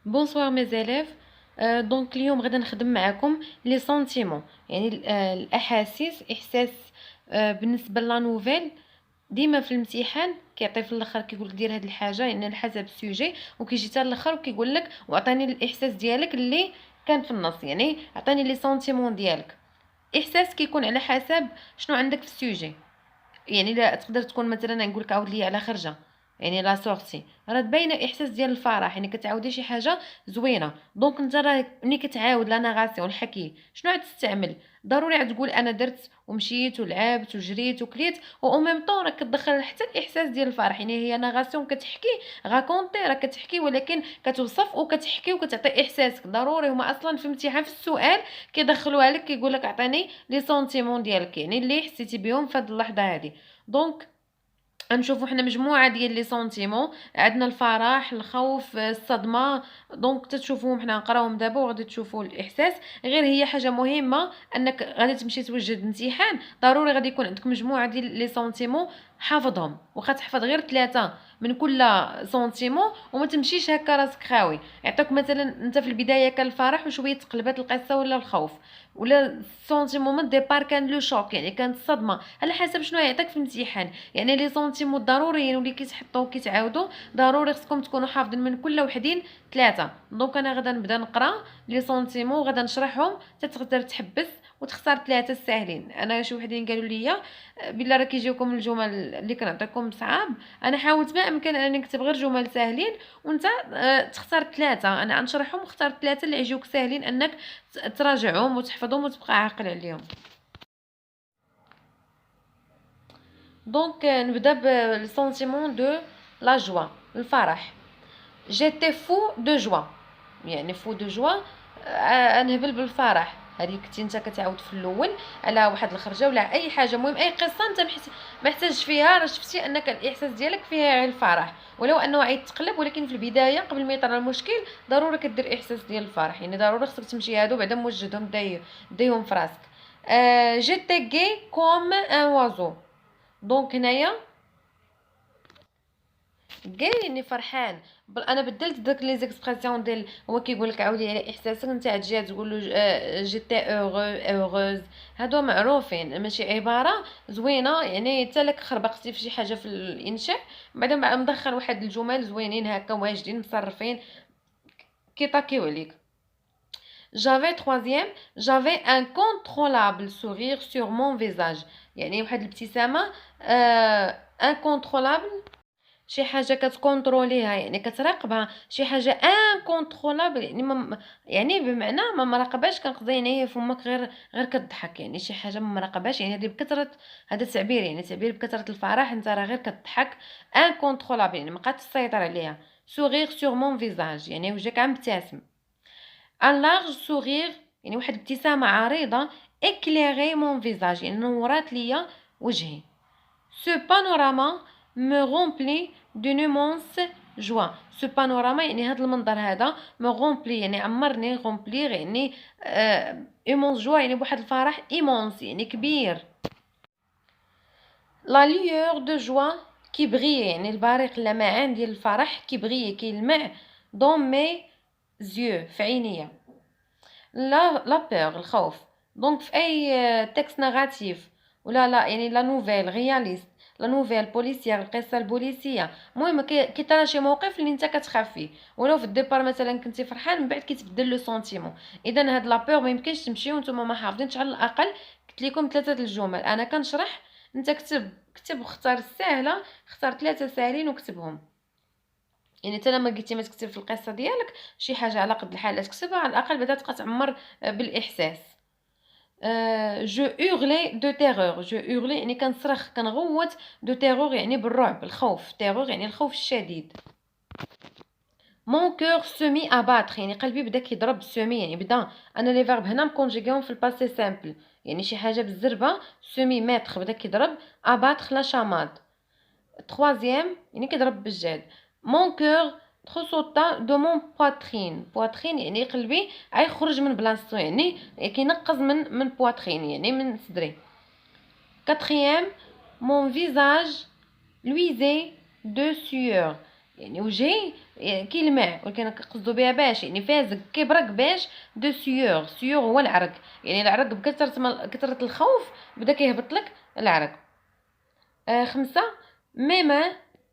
بونسوار مي زيليف. دونك اليوم غادا نخدم معكم لي سونتيمون، يعني الاحاسيس. احساس بالنسبه لا نوفيل ديما في الامتحان كيعطي في الاخر كيقول لك دير هاد الحاجه يعني على حسب السوجي، وكيجي حتى الاخر وكيقول لك وعطاني الاحساس ديالك اللي كان في النص، يعني عطاني لي سونتيمون ديالك. احساس كيكون على حسب شنو عندك في السوجي. يعني لا تقدر تكون مثلا نقول لك عاود لي على خرجه، يعني لا سورتي راه تبين احساس ديال الفرح، يعني كتعاودي شي حاجه زوينه. دونك انت راه ملي كتعاود لا نغاسيون الحكي شنو عاد تستعمل؟ ضروري عاد تقول انا درت ومشيت ولعبت وجريت وكليت، او ميم طون راك كتدخل حتى الاحساس ديال الفرح. يعني هي نغاسيون كتحكي غاكونتي، راه كتحكي ولكن كتوصف وكتحكي وكتعطي احساسك. ضروري هما اصلا في امتحان في السؤال كيدخلوها لك، كيقول لك عطيني لي سونتيمون ديالك، يعني اللي حسيتي بهم في هذه اللحظه هذه. دونك غنشوفوا حنا مجموعه ديال لي سونتيمون. عندنا الفرح، الخوف، الصدمه. دونك تتشوفوهم حنا نقراوهم دابا وغادي تشوفوا الاحساس. غير هي حاجه مهمه انك غادي تمشي توجد امتحان، ضروري غادي يكون عندك مجموعه ديال لي سونتيمون حافظهم، واخا تحفظ غير 3 من كل سونتيمون وما تمشيش هكا راسك خاوي. يعطيك مثلا انت في البدايه كان الفرح وشويه تقلبات القصه ولا الخوف، ولا السونتيمون من ديبار كان لو شوك، يعني كانت الصدمه، على حسب شنو يعطيك في الامتحان. يعني لي سونتيمون ضروريين واللي كيتحطوا وكيتعاودوا ضروري خصكم تكونوا حافظين من كل وحدين 3. دونك انا غادا نبدا نقرا لي سونتيمون وغادا نشرحهم حتى تقدر تحبس وتختار 3 الساهلين. انا شي وحدين قالوا لي بلا راه كيجيوكم الجمل اللي كنعطيكم صعاب. انا حاولت ما امكن انني نكتب غير جمل ساهلين وانت تختار 3. انا غنشرحهم واختار 3 اللي يجيوك ساهلين انك تراجعهم وتحفظهم وتبقى عاقل عليهم. دونك نبدا بالسونتيمون دو لا جوا، الفرح. جيتي فو دو جوا، يعني فو دو جوا، نهبل بالفرح. هذه كنتي انت كتعاود في الاول على واحد الخرجه ولا اي حاجه، المهم اي قصه انت محتاج فيها، راه شفتي انك الاحساس ديالك فيها الفرح، ولو انه عيد تقلب. ولكن في البدايه قبل ما يطرى المشكل ضروري كدير احساس ديال الفرح، يعني ضروري خصك تمشي هادو بعدا موجدهم دايهم في راسك. جيتي غي كوم ان وازو. دونك هنايا كاع يعني فرحان. انا بدلت داك لي زيكسبرسيون ديال هو كيقول لك عاودي على احساسك، انت تجي تقول له جيتي اوغوز. هادو معروفين، ماشي عباره زوينه يعني حتى لك خربقتي في شي حاجه في الانشاء بعدا مدخل واحد الجمل زوينين هكا واجدين مصرفين كيطاكيو عليك. J'avais troisième, j'avais un contrôlable sourire sur mon visage. يعني واحد الابتسامه incontrôlable، شي حاجه كتكونتروليها يعني كتراقبها، شي حاجه انكونترولابل يعني يعني بمعنى ما مراقباش. كنقصد يعني هي فمك غير كتضحك، يعني شي حاجه ما مراقباش، يعني هذه بكثره. هذا التعبير يعني تعبير بكثره الفرح، انت راه غير كتضحك. انكونترولابل يعني ما قادش تسيطر عليها. سورير سور مون فيزاج يعني وجهك عم مبتسم. ان لارج سورير يعني واحد الابتسامه عريضه. éclairer mon visage يعني نورات ليا وجهي. Ce panorama me remplit d'une immense joie. Ce panorama يعني هذا المنظر هذا me remplit يعني عمرني. remplir يعني immense joie يعني بواحد الفرح immense يعني كبير. La lueur de joie qui brille يعني البارق اللمعان ديال الفرح qui brille كيلمع dans mes yeux في عينيا. La peur الخوف. دونك في اي تكست نغاتيف ولا لا يعني لا نوفيل رياليست، لا نوفيل بوليسيير القصه البوليسيه، المهم كيطرا شي موقف اللي انت كتخاف فيه، ولو في الديبار مثلا كنتي فرحان من بعد كيتبدل لو سونتيمون. اذا هاد لا بور ما يمكنش تمشي وانتم ما حافظينش. على الاقل قلت لكم 3 الجمل، انا كنشرح انت كتب واختار الساهله، اختار 3 ساهلين وكتبهم. يعني انت لما قلتي ما تكتب في القصه ديالك شي حاجه على قد الحال تكتبها، على الاقل بعدا تبقى تعمر بالاحساس. جو هورلي دو تيرور. جو هورلي يعني كنصرخ كنغوت. دو تيرور يعني بالرعب الخوف. تيرور يعني الخوف الشديد. مون كور سومي اباتر يعني قلبي بدا كيضرب. سومي يعني بدا. انا لي فيرب هنا مكونجيغيهم في الباسي سامبل يعني شي حاجه بالزربه. سومي ماتر بدا كيضرب. اباتر لا شاماد. troisième يعني كيضرب بالجهد. mon cœur تخصوطا دو مون بواترين. بواترين يعني قلبي غيخرج من بلاصتو يعني كينقز من بواترين يعني من صدري. quatrième mon visage luisait de sueur يعني وجهي كيلمع، ولكن قصدو بها باش يعني فازق كيبرق باش دو سيور. سيور هو العرق، يعني العرق كثرة الخوف بدا كيهبط لك العرق. 5 ميما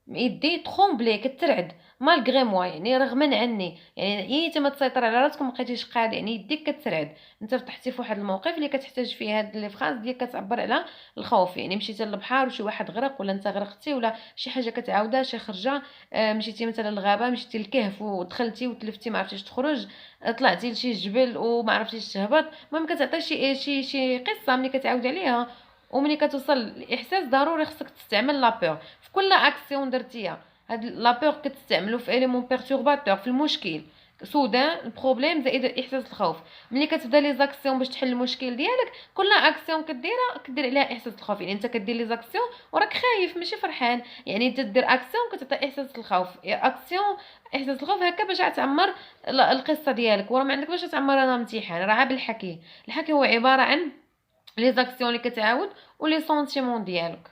يدي تخومبلي كترعد مالغري موا، يعني رغما عني، يعني انت ما تسيطر على راسك وما بقيتيش قاد، يعني يديك كترعد. انت فتحتي في واحد الموقف اللي كتحتاج فيه هاد لي فراز ديالك كتعبر على الخوف، يعني مشيتي للبحر وشي واحد غرق ولا انت غرقتي ولا شي حاجه كتعاودها شي خرجه، مشيتي مثلا للغابه، مشيتي للكهف ودخلتي وتلفتي ما عرفتيش تخرج، طلعتي لشي جبل وما عرفتيش تهبط. المهم كتعطي شي قصه ملي كتعاود عليها، وملي كتوصل الاحساس ضروري خصك تستعمل لا بور في كل اكسيون درتيها. هاد لا بور كتستعملو في اليمون بيرتورباتور في المشكل سودان البروبليم زائد احساس الخوف. ملي كتبدا لي زاكسيون باش تحل المشكل ديالك، كل اكسيون كديرها كدير عليها احساس الخوف، يعني انت كدير لي زاكسيون وراك خايف ماشي فرحان، يعني انت دير اكسيون كتعطي احساس الخوف، اكسيون احساس الخوف هكا باش تعمر القصه ديالك. وراه ما عندك باش تعمر انا امتحان راه بالحكي. الحكي هو عباره عن لي زاكسيون اللي كتعاود ولي سونتيمون ديالك.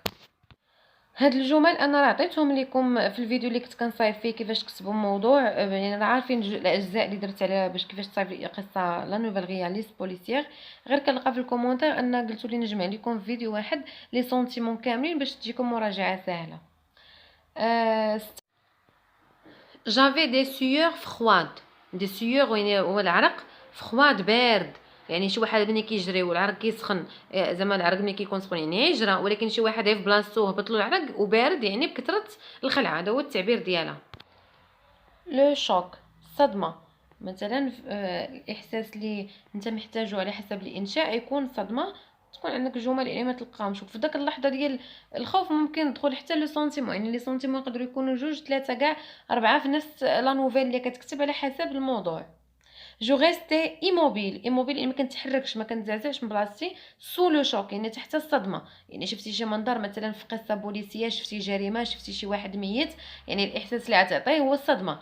هاد الجمل انا راه عطيتهم لكم في الفيديو اللي كنت كنصايب فيه كيفاش تكتبوا الموضوع، يعني راه عارفين الاجزاء اللي درت عليها باش كيفاش تصايب قصه لا نوفيل رياليست بوليسيير. غير كنلقى في الكومونتير ان قلتوا لي نجمع لكم في فيديو واحد لي سونتيمون كاملين باش تجيكم مراجعه سهله. جافي دي سيور فخواد. دي سيور يعني هو العرق، فخواد بارد، يعني شي واحد ملي كيجري والعرق كيسخن، زعما العرق ملي كيكون سخون يعني يجرى، ولكن شي واحد في بلاصتو هبط له العرق وبارد يعني بكثره الخلعه. هذا هو التعبير ديالها. لو شوك الصدمه، مثلا الاحساس اللي انت محتاجه على حسب الانشاء يكون صدمه، تكون عندك جمل يعني ما تلقاهمش في داك اللحظه ديال الخوف. ممكن تدخل حتى لو سونتيمون، يعني لي سونتيمون يقدروا يكونوا 2 3 كاع 4 في نفس لا نوفيل اللي كتكتب على حسب الموضوع. جو ريستي ايموبيل. ايموبيل يعني ما كنتحركش ما كنتزعزعش من بلاصتي. سو لو شوك يعني تحت الصدمه، يعني شفتي شي منظر مثلا في قصه بوليسيه، شفتي جريمه، شفتي شي واحد ميت، يعني الاحساس اللي غتعطيه هو الصدمه.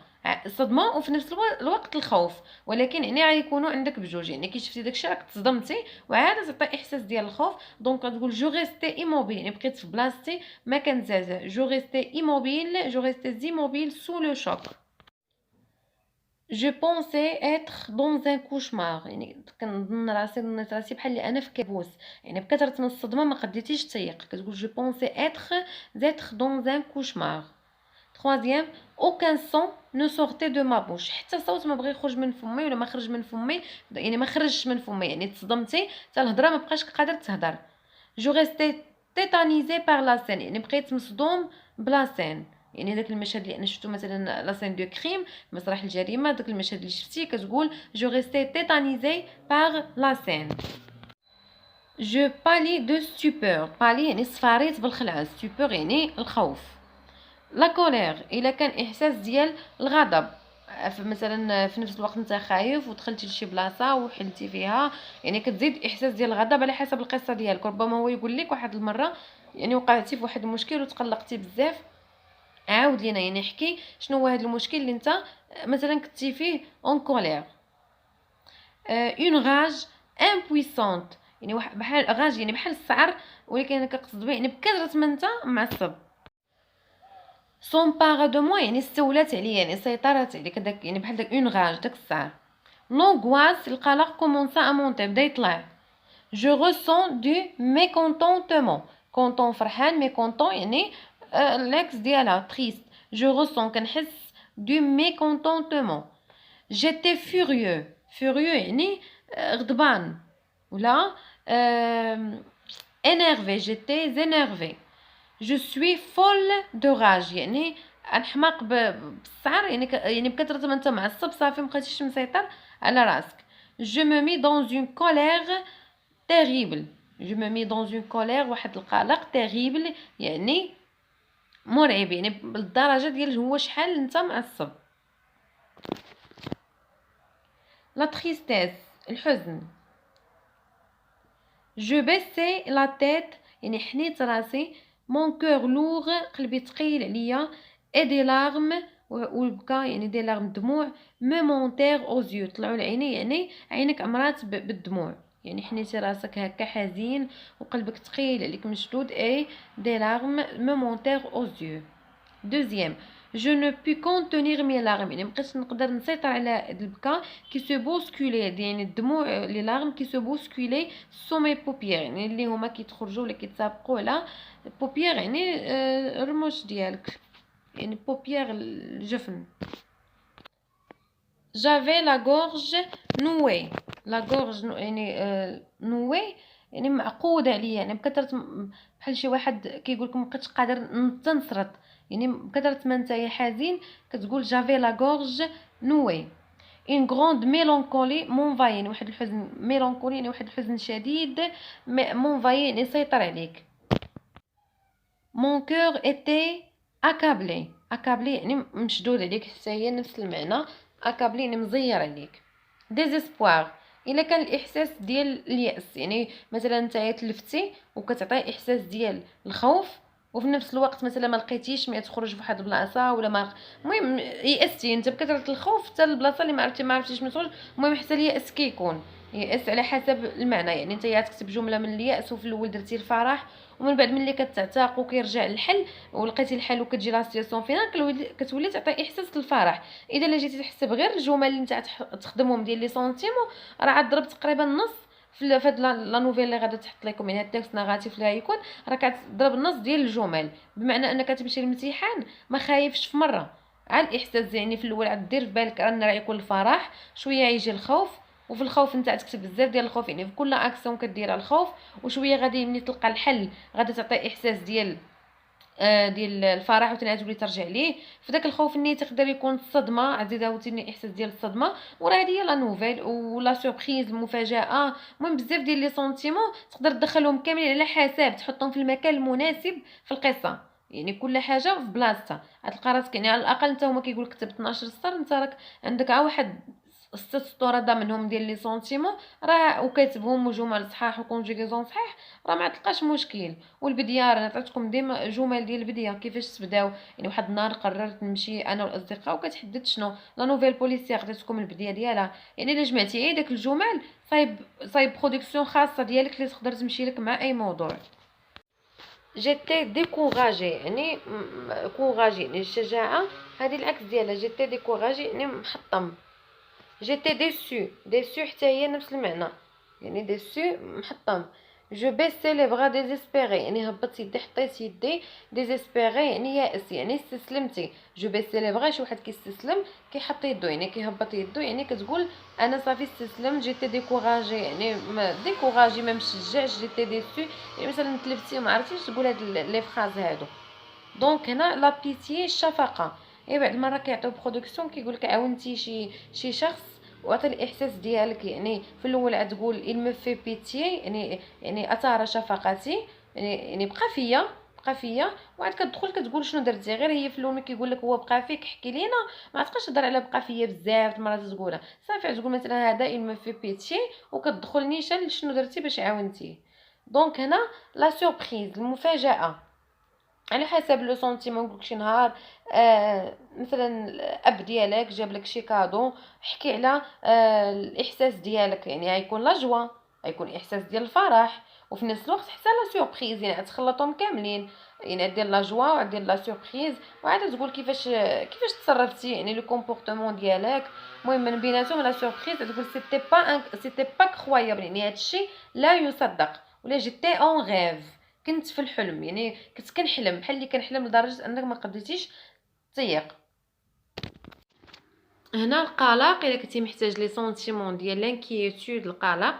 الصدمه وفي نفس الوقت الخوف، ولكن يعني غيكونوا عندك بجوج، يعني كي شفتي داكشي راك تصدمتي وعاد تعطي احساس ديال الخوف. دونك غتقول جو ريستي ايموبيل يعني بقيت في بلاصتي ما كنتزعزع. جو ريستي ايموبيل، جو ريستي زيموبيل سو لو شوك. Je pensais être dans un cauchemar يعني كنظن راسي ظنيت راسي بحال اللي انا في كابوس، يعني بكثرة من الصدمه ما قديتيش تيق كتقول je pensais être dans un cauchemar. Troisième, aucun son ne sortait de ma bouche. حتى صوت ما بغى يخرج من فمي ولا ما خرج من فمي، يعني ما خرجش من فمي، يعني تصدمتي حتى الهضره ما بقاش قادر تهضر. je restais tétanisée par la scène يعني بقيت مصدوم بلا سين، يعني داك المشهد اللي انا شفتو مثلا لا سين دو كريم مسرح الجريمه، داك المشهد اللي شفتي كتقول جو ريستي تيتانيزي بار لا سين. جو بالي دو ستوبور. بالي يعني صفاريت بالخلعه، ستوبور يعني الخوف. لا كولير الا كان احساس ديال الغضب، مثلا في نفس الوقت انت خايف ودخلتي لشي بلاصه وحلتي فيها، يعني كتزيد احساس ديال الغضب على حسب القصه ديالك. ربما هو يقول لك واحد المره يعني وقعتي في واحد المشكل وتقلقتي بزاف، عاود لينا يعني احكي شنو هو هذا المشكل اللي انت مثلا كنتي فيه اون كولير. اون راج امبويسونت يعني واحد بحال راج يعني بحال السعر، ولكن كنقصد به يعني بكثره ما انت معصب. سومبار دو موا يعني استولات عليا يعني سيطرت عليك، داك يعني بحال داك اون راج داك السعر. لونغواس القلق كومونسا ا مونتي بدا يطلع. جو ريسون دو ميكونتونتمون. كونتون فرحان، ميكونتون يعني الاكس ديالها تريست. جو ريسون كنحس دو ميكونتونتمون. جيتي فوريو. فوريو يعني غضبان ولا énervé. j'étais énervé. je suis folle de rage يعني انحماق بالسعر، يعني بكثرة ما انت معصب صافي مبقيتيش مسيطر على راسك. je me mis dans une colère terrible. je me mis dans une colère واحد القلق terrible يعني مرعب، يعني بالدرجة ديال هو شحال انت معصب. la tristesse الحزن. je baissais la tête يعني حنيت راسي. mon cœur lourd قلبي ثقيل عليا. et des larmes والبكا يعني des larmes دموع. me montèrent aux yeux طلعوا العيني يعني عينك عمرات بالدموع، يعني حنيتي راسك هكا حزين وقلبك ثقيل عليك مشدود. et des larmes me montèrent aux yeux. deuxième, je ne puis contenir mes larmes يعني مبقيتش نقدر نسيطر على البكا كي سو بوسكولي يعني الدموع لي لارم كي سو بوسكولي سو مي بوبيير يعني اللي هما كيتخرجوا ولا كيتسابقوا على بوبيير يعني الرموش ديالك يعني بوبيير الجفن. j'avais la gorge nouée la gorge يعني nouée يعني معقوده عليا يعني بكثره بحال شي واحد كيقول لكم مبقيتش قادر نتنصرط يعني بكثره ما نتايا حزين كتقول j'avais la gorge nouée. une grande mélancolie m'envahit يعني واحد الحزن ميلانكولي يعني واحد الحزن شديد m'envahit يعني يسيطر عليك. mon cœur était accablé accablé يعني مشدود عليك حتى هي نفس المعنى accablé يعني مزير عليك. désespoir الا كان الاحساس ديال الياس يعني مثلا نتايا تلفتي وكتعطي احساس ديال الخوف وفي نفس الوقت مثلا ما لقيتيش ما تخرج فواحد البلاصه ولا ما المهم يأستي انت بكثره الخوف حتى البلاصه اللي ما عرفتيش ما تخرج المهم حتى الياس كيكون يأس على حسب المعنى يعني انت تكتب جمله من الياس وفي الاول درتي الفرح ومن بعد ملي كتعتاق وكيرجع الحل ولقيتي الحل وكتجي لا سيتواسيون فينال كتولي تعطي احساس الفرح. اذا لا جيتي تحسب غير الجمل اللي انت تخدمهم ديال لي سونتيمون راه عاد ضرب تقريبا نص في هاد لا نوفيل اللي غادا تحط لكم يعني التكست نيجاتيف اللي غيكون راه كتضرب النص ديال الجمل بمعنى انك تمشي للامتحان ما خايفش في مره على الاحساس يعني في الاول عاد دير في بالك ان راه يكون الفرح شويه يجي الخوف وفي الخوف نتا تكتب بزاف ديال الخوف يعني في كل اكسيون كدير الخوف وشويه غادي ملي تلقى الحل غادي تعطي احساس ديال الفرح وتنعاد تولي ترجع ليه في داك الخوف اللي تقدر يكون الصدمه عاد عاوتاني احساس ديال الصدمه وراه هذه هي لا نوفيل ولا سوربريز المفاجاه المهم بزاف ديال لي سونتيمون تقدر تدخلهم كاملين على حساب تحطهم في المكان المناسب في القصه يعني كل حاجه في بلاصتها غتلقى راسك يعني على الاقل انت هما كيقول لك كتب 12 سطر انت راك عندك عا واحد 6 سطور منهم ديال لي سونتيمون راه وكاتبهم وجمل صحاح وكونجيغيزون صحيح راه ما تلقاش مشكل. والبديه راه عطيتكم ديما جمل ديال البديه كيفاش تبداو يعني واحد النهار قررت نمشي انا والاصدقاء وكتحدد شنو لا نوفيل بوليسيير عطيتكم البديه ديالها يعني الا جمعتي غير داك الجمل صايب برودكسيون خاصه ديالك اللي تقدر تمشي لك مع اي موضوع. جيتي ديكوراجي يعني كوراجي يعني الشجاعه هذه العكس ديالها جيتي ديكوراجي يعني محطم. جيتي ديسو حتى هي نفس المعنى يعني ديسو محطم. جو بيسي لي بغا ديزيسبيري يعني هبطت يدي حطيت يدي ديزيسبيري يعني يائس يعني استسلمتي. جو بيسي لي بغا شي واحد كيستسلم كيحط يدو يعني كيهبط يدو يعني كتقول انا صافي استسلمت جيتي ديكوراجي يعني ديكوراجي ما مشجعش جيتي ديسو يعني مثلا تلفتي وما عرفتيش تقول هاد لي فراز هادو. دونك هنا لا بيتي الشفقه اي بعد المره كيعطيو برودكسيون كيقول لك عاونتي شي شخص وعطي الاحساس ديالك يعني في الاول غتقول il me fait pitié يعني اثار شفقتي يعني بقى فيا وعاد كتدخل كتقول شنو درتي غير هي في الاول كيقول لك هو بقى فيك حكي لينا ما تبقاش تهضر على بقى فيا بزاف المرات تقولها صافي تقول مثلا هذا il me fait pitié وكتدخل نيشان شنو درتي باش عاونتيه. دونك هنا لا سوربريز المفاجاه على حسب لو سونتيمون نقولك شي نهار مثلا الاب ديالك جاب لك شي كادو حكي على الاحساس ديالك يعني غيكون لا جوا غيكون احساس ديال الفرح وفي نفس الوقت حتى لا سوربريز يعني غتخلطهم كاملين يعني دير لا جوا ودير لا سوربريز وعاد تقول كيفاش تصرفتي يعني لو كومبورتمون ديالك. المهم من بيناتهم لا سوربريز تقول سيتي با كرويابل يعني هادشي لا يصدق ولا جيتي اون غيف كنت في الحلم يعني كنت كنحلم بحال اللي كنحلم لدرجه انك ما قدرتيش تيق. هنا القلق الا كنتي محتاج لي سونتيمون ديال لانكييتود القلق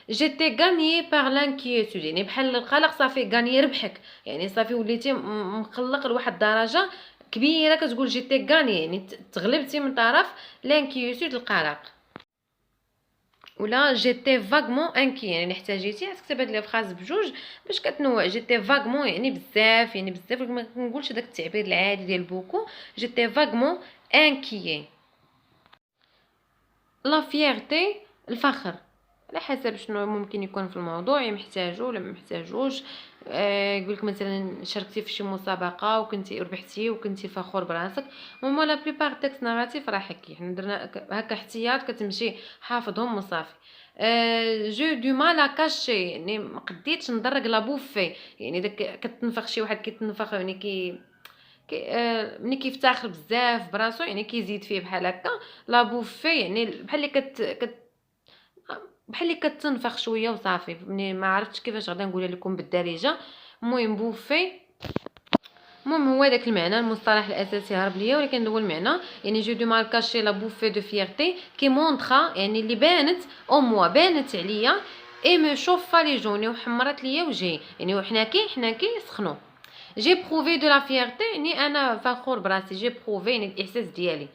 جيتي غانيي بار لانكييتود يعني بحال القلق صافي غاني ربحك يعني صافي وليتي مقلق لواحد الدرجه كبيره كتقول جيتي غاني يعني تغلبتي من طرف لانكييتود القلق. ولا جيتي فاغمون انكي يعني احتاجيتي تكتب هاد لي فراز بجوج باش كتنوع. جيتي فاغمون يعني بزاف يعني بزاف ما كنقولش داك التعبير العادي ديال بوكو جيتي فاغمون انكي. لا فيرتي الفخر على حسب شنو ممكن يكون في الموضوع محتاجو ولا ما محتاجوش. يقولك مثلا شاركتي في شي مسابقه وكنتي ربحتي وكنتي فخور براسك مو لا بليبار تكست ناراتيف راه هكا حنا درنا هكا احتياط كتمشي حافظهم وصافي. جو دو مال كاشي يعني ما قديتش ندرك لا بوفي يعني داك كتنفخ شي واحد كيتنفخ يعني ملي كيفتخر بزاف براسو يعني كيزيد فيه بحال هكا لا بوفي، يعني بحال اللي بحال اللي كتنفخ شويه وصافي. فهمتني؟ ما عرفتش كيفاش غادا نقولها لكم بالدارجه. المهم بوفي، المهم هو داك المعنى، المصطلح الاساسي هرب ليا، ولكن هو المعنى يعني جو دو مال كاشي لا بوفي دو فيرتي كي مونطرا، يعني اللي بانت او موا بانت عليا اي مو شوفا لي جوني وحمرت ليا وجهي، يعني حناكي سخنو. جي بروفي دو لا فيرتي يعني انا فخور براسي، جي بروفي يعني الاحساس ديالي.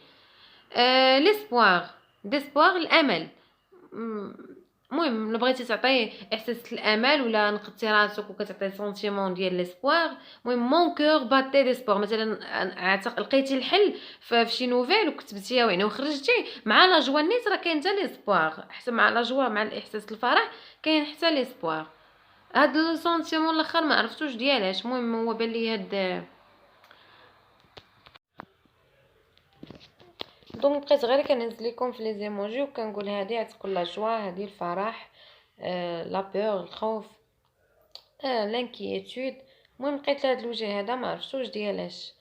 ليسبوار، ديسبوار الامل. المهم لو بغيتي تعطي احساس الامل ولا نقدتي راسك وكتعطي سونتيمون ديال ليسبوار، المهم مون كور باتي ديسبوار. مثلا لقيتي الحل في شي نوفيل وكتبتيها يعني وخرجتي مع لا جوا نيت، راه كاين حتى ليسبوار، حتى مع لا جوا مع الاحساس الفرح كاين حتى ليسبوار. هاد السونتيمون الاخر ما عرفتوش ديالاش. المهم هو بان لي هاد دونك بقيت غير كنهز لكم في لي زيموجي وكنقول هذه غتكون لا جوا، هذه الفرح، لا بور، الخوف، لانكيتود. المهم لقيت هذا الوجه هذا ما عرفتوش ديالاش.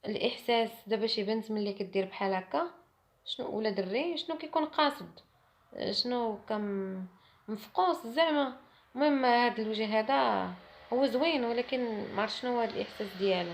الاحساس دابا شي بنت ملي كدير بحال هكا شنو، ولا دري شنو كيكون قاصد، شنو كم مفقوس زعما. المهم هذا الوجه هذا هو زوين، ولكن ما عرفت شنو هو هذا الاحساس ديالو.